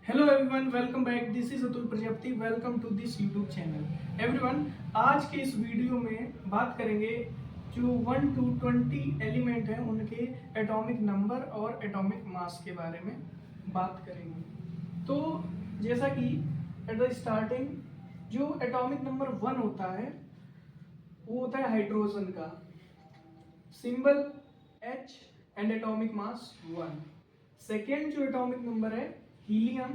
Hello everyone, welcome back. This is Atul Prajapati. Welcome to this YouTube channel. Everyone, आज के इस video में बात करेंगे जो 1 to 20 एलिमेंट हैं उनके एटॉमिक नंबर और एटॉमिक मास के बारे में बात करेंगे। तो जैसा कि एट द स्टार्टिंग जो एटॉमिक नंबर 1 होता है वो होता है हाइड्रोजन का, symbol H and atomic mass 1। Second जो एटॉमिक नंबर है हीलियम,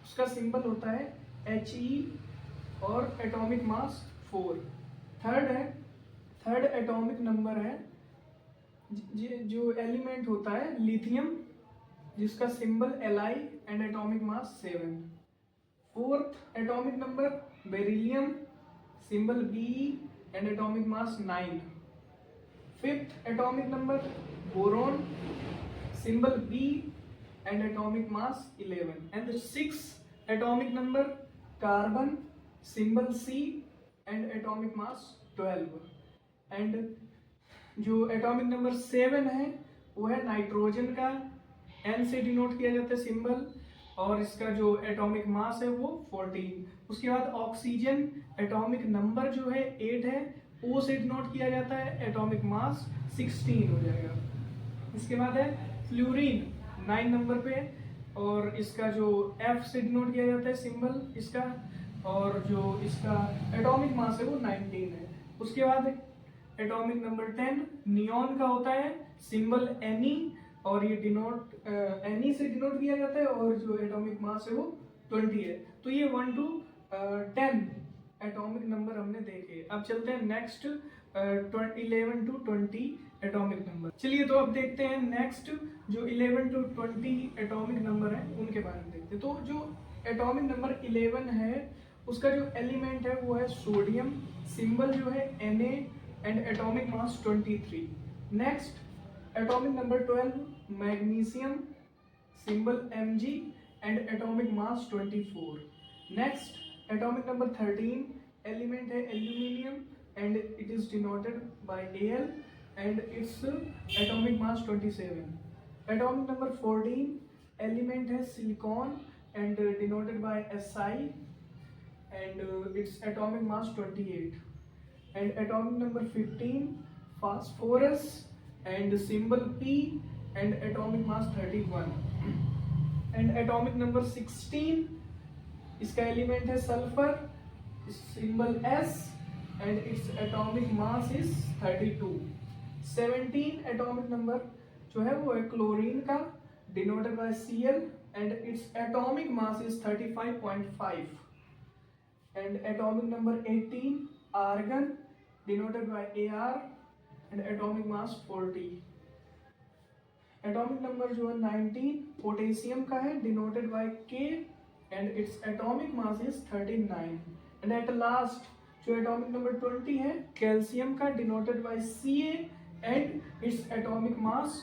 उसका सिंबल होता है He और atomic mass 4। Third atomic number है जो एलिमेंट होता है लिथियम, जिसका symbol Li and atomic mass 7। Fourth atomic number beryllium, symbol Be and atomic mass 9। Fifth atomic number boron, symbol B and atomic mass 11. And the sixth atomic number carbon, symbol C and atomic mass 12. And जो atomic number 7 है वो है nitrogen का, N से denote किया जाता है symbol, और इसका जो एटॉमिक मास है वो 14। उसके बाद ऑक्सीजन, एटॉमिक नंबर जो है 8 है, O से डिनोट किया जाता है, एटॉमिक मास 16 हो जाएगा। इसके बाद है फ्लोरीन 9 नंबर पे, और इसका जो F से डिनोट किया जाता है सिंबल इसका, और जो इसका एटॉमिक मास है वो 19 है। उसके बाद एटॉमिक नंबर 10 नियॉन का होता है, सिंबल Ne, और ये डिनोट Ne से डिनोट किया जाता है, और जो एटॉमिक मास है वो 20 है। तो ये 1 to 10 एटॉमिक नंबर हमने देखे। अब चलते हैं नेक्स्ट 11 to 20 एटॉमिक नंबर। चलिए तो अब देखते हैं नेक्स्ट जो 11 to 20 एटॉमिक नंबर है उनके बारे में देखते हैं। तो जो एटॉमिक नंबर 11 है उसका जो एलिमेंट है वो है सोडियम, सिंबल जो है Na and atomic mass 23। Next atomic number 12 magnesium, symbol Mg and atomic mass 24। Next atomic number 13 element है aluminium and it is denoted by Al and its atomic mass 27. Atomic number 14 element है silicon and denoted by Si and its atomic mass 28. And atomic number 15 phosphorus and symbol P and atomic mass 31. And atomic number 16 इसका element है sulphur, symbol S and its atomic mass is 32. 17 atomic number जो है वो है chlorine का, denoted by Cl and its atomic mass is 35.5. And atomic number 18 argon, denoted by Ar and atomic mass 40. Atomic number जो है 19 potassium का है, denoted by K and its atomic mass is 39. And at last जो atomic number 20 है calcium का, denoted bye Ca and its atomic mass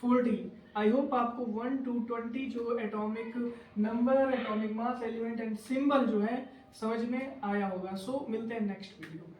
40। I hope आपको 1 to 20 जो atomic number, atomic mass, element and symbol जो है समझ में आया होगा। सो मिलते हैं नेक्स्ट वीडियो में।